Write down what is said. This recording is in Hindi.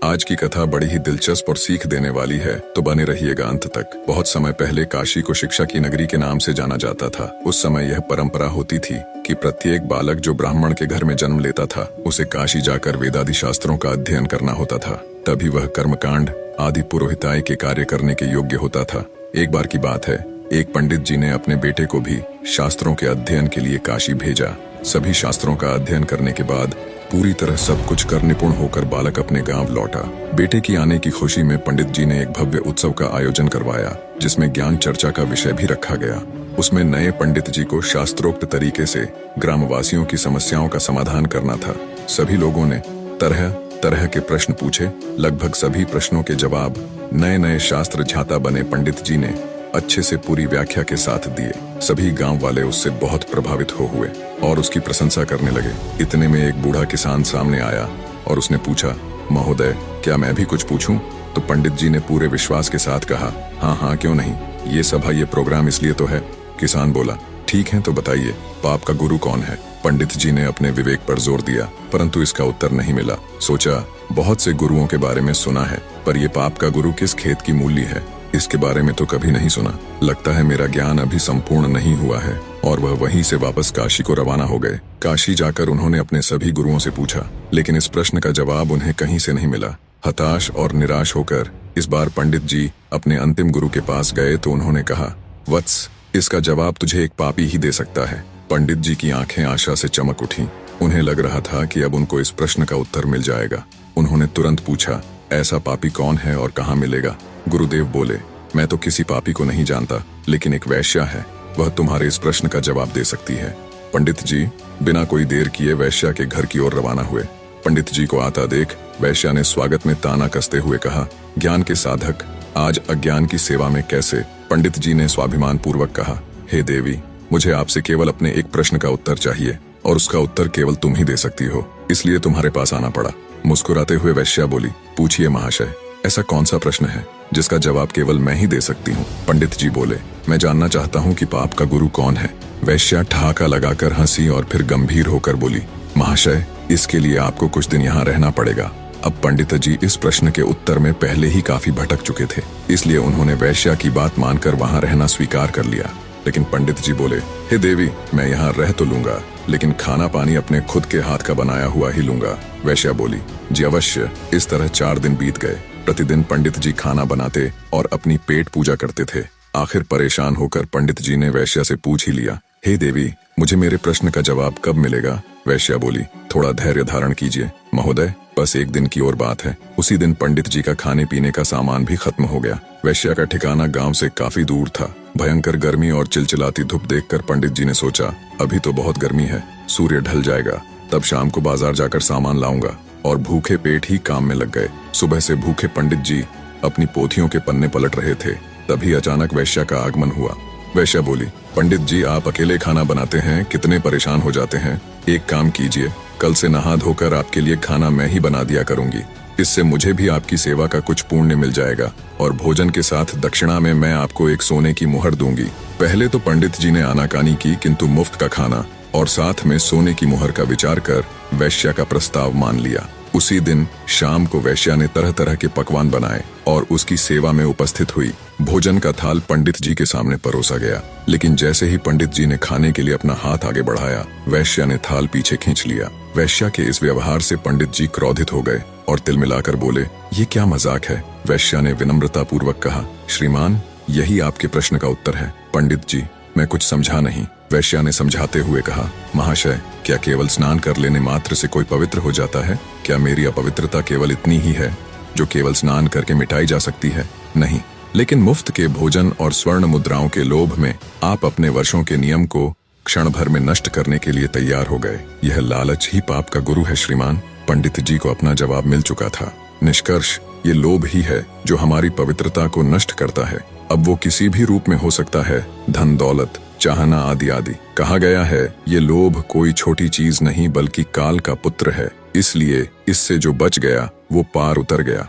आज की कथा बड़ी ही दिलचस्प और सीख देने वाली है, तो बने रहिएगा अंत तक। बहुत समय पहले काशी को शिक्षा की नगरी के नाम से जाना जाता था। उस समय यह परंपरा होती थी कि प्रत्येक बालक जो ब्राह्मण के घर में जन्म लेता था, उसे काशी जाकर वेदादि शास्त्रों का अध्ययन करना होता था। तभी वह कर्मकांड आदि पुरोहिताई के कार्य करने के योग्य होता था। एक बार की बात है, एक पंडित जी ने अपने बेटे को भी शास्त्रों के अध्ययन के लिए काशी भेजा। सभी शास्त्रों का अध्ययन करने के बाद पूरी तरह सब कुछ कर निपुण होकर बालक अपने गांव लौटा। बेटे की आने की खुशी में पंडित जी ने एक भव्य उत्सव का आयोजन करवाया, जिसमें ज्ञान चर्चा का विषय भी रखा गया। उसमें नए पंडित जी को शास्त्रोक्त तरीके से ग्रामवासियों की समस्याओं का समाधान करना था। सभी लोगों ने तरह तरह के प्रश्न पूछे। लगभग सभी प्रश्नों के जवाब नए नए शास्त्र झाता बने पंडित जी ने अच्छे से पूरी व्याख्या के साथ दिए। सभी गांव वाले उससे बहुत प्रभावित हुए और उसकी प्रशंसा करने लगे। इतने में एक बूढ़ा किसान सामने आया और उसने पूछा, महोदय, क्या मैं भी कुछ पूछूं? तो पंडित जी ने पूरे विश्वास के साथ कहा, हाँ हाँ, क्यों नहीं, ये सभा ये प्रोग्राम इसलिए तो है। किसान बोला, ठीक है, तो बताइए, पाप का गुरु कौन है? पंडित जी ने अपने विवेक पर जोर दिया, परंतु इसका उत्तर नहीं मिला। सोचा, बहुत से गुरुओं के बारे में सुना है, पर यह पाप का गुरु किस खेत की मूली है, इसके बारे में तो कभी नहीं सुना। लगता है मेरा ज्ञान अभी संपूर्ण नहीं हुआ है। और वह वहीं से वापस काशी को रवाना हो गए। काशी जाकर उन्होंने अपने सभी गुरुओं से पूछा, लेकिन इस प्रश्न का जवाब उन्हें कहीं से नहीं मिला। हताश और निराश होकर इस बार पंडित जी अपने अंतिम गुरु के पास गए तो उन्होंने कहा, वत्स, इसका जवाब तुझे एक पापी ही दे सकता है। पंडित जी की आंखें आशा से चमक उठी। उन्हें लग रहा था कि अब उनको इस प्रश्न का उत्तर मिल जाएगा। उन्होंने तुरंत पूछा, ऐसा पापी कौन है और कहाँ मिलेगा? गुरुदेव बोले, मैं तो किसी पापी को नहीं जानता, लेकिन एक वैश्या है, वह तुम्हारे इस प्रश्न का जवाब दे सकती है। पंडित जी बिना कोई देर किए वैश्या के घर की ओर रवाना हुए। पंडित जी को आता देख वैश्या ने स्वागत में ताना कसते हुए कहा, ज्ञान के साधक, आज अज्ञान की सेवा में कैसे? पंडित जी ने स्वाभिमान पूर्वक कहा, हे देवी, मुझे आपसे केवल अपने एक प्रश्न का उत्तर चाहिए और उसका उत्तर केवल तुम ही दे सकती हो, इसलिए तुम्हारे पास आना पड़ा। मुस्कुराते हुए वैश्या बोली, पूछिए महाशय, ऐसा कौन सा प्रश्न है जिसका जवाब केवल मैं ही दे सकती हूँ? पंडित जी बोले, मैं जानना चाहता हूँ कि पाप का गुरु कौन है। वैश्या ठहाका लगाकर हंसी और फिर गंभीर होकर बोली, महाशय, इसके लिए आपको कुछ दिन यहाँ रहना पड़ेगा। अब पंडित जी इस प्रश्न के उत्तर में पहले ही काफी भटक चुके थे, इसलिए उन्होंने वैश्या की बात मानकर वहाँ रहना स्वीकार कर लिया। लेकिन पंडित जी बोले, हे देवी, मैं यहाँ रह तो लूंगा, लेकिन खाना पानी अपने खुद के हाथ का बनाया हुआ ही लूंगा। वैश्या बोली, जी अवश्य। इस तरह 4 दिन बीत गए। प्रतिदिन पंडित जी खाना बनाते और अपनी पेट पूजा करते थे। आखिर परेशान होकर पंडित जी ने वैश्या से पूछ ही लिया, हे देवी, मुझे मेरे प्रश्न का जवाब कब मिलेगा? वैश्या बोली, थोड़ा धैर्य धारण कीजिए महोदय, बस 1 दिन की और बात है। उसी दिन पंडित जी का खाने पीने का सामान भी खत्म हो गया। वैश्या का ठिकाना गांव से काफी दूर था। भयंकर गर्मी और चिलचिलाती धूप देखकर पंडित जी ने सोचा, अभी तो बहुत गर्मी है, सूर्य ढल जाएगा, तब शाम को बाजार जाकर सामान लाऊंगा। और भूखे पेट ही काम में लग गए। सुबह से भूखे पंडित जी अपनी पोथियों के पन्ने पलट रहे थे। तभी अचानक वैश्या का आगमन हुआ। वैश्या बोली, पंडित जी, आप अकेले खाना बनाते हैं, कितने परेशान हो जाते हैं। एक काम कीजिए, कल से नहा धोकर आपके लिए खाना मैं ही बना दिया करूंगी। इससे मुझे भी आपकी सेवा का कुछ पुण्य मिल जाएगा और भोजन के साथ दक्षिणा में मैं आपको एक सोने की मुहर दूंगी। पहले तो पंडित जी ने आनाकानी की, किंतु मुफ्त का खाना और साथ में सोने की मुहर का विचार कर वैश्या का प्रस्ताव मान लिया। उसी दिन शाम को वैश्या ने तरह तरह के पकवान बनाए और उसकी सेवा में उपस्थित हुई। भोजन का थाल पंडित जी के सामने परोसा गया, लेकिन जैसे ही पंडित जी ने खाने के लिए अपना हाथ आगे बढ़ाया, वैश्या ने थाल पीछे खींच लिया। वैश्या के इस व्यवहार से पंडित जी क्रोधित हो गए और तिलमिलाकर बोले, ये क्या मजाक है? वैश्या ने विनम्रता पूर्वक कहा, श्रीमान, यही आपके प्रश्न का उत्तर है। पंडित जी, मैं कुछ समझा नहीं। वैश्या ने समझाते हुए कहा, महाशय, क्या केवल स्नान कर लेने मात्र से कोई पवित्र हो जाता है? क्या मेरी अपवित्रता केवल इतनी ही है जो केवल स्नान करके मिटाई जा सकती है? नहीं, लेकिन मुफ्त के भोजन और स्वर्ण मुद्राओं के लोभ में आप अपने वर्षों के नियम को क्षण भर में नष्ट करने के लिए तैयार हो गए। यह लालच ही पाप का गुरु है श्रीमान। पंडित जी को अपना जवाब मिल चुका था। निष्कर्ष, ये लोभ ही है जो हमारी पवित्रता को नष्ट करता है। अब वो किसी भी रूप में हो सकता है, धन दौलत, चाहना आदि आदि। कहा गया है, ये लोभ कोई छोटी चीज नहीं बल्कि काल का पुत्र है, इसलिए इससे जो बच गया वो पार उतर गया।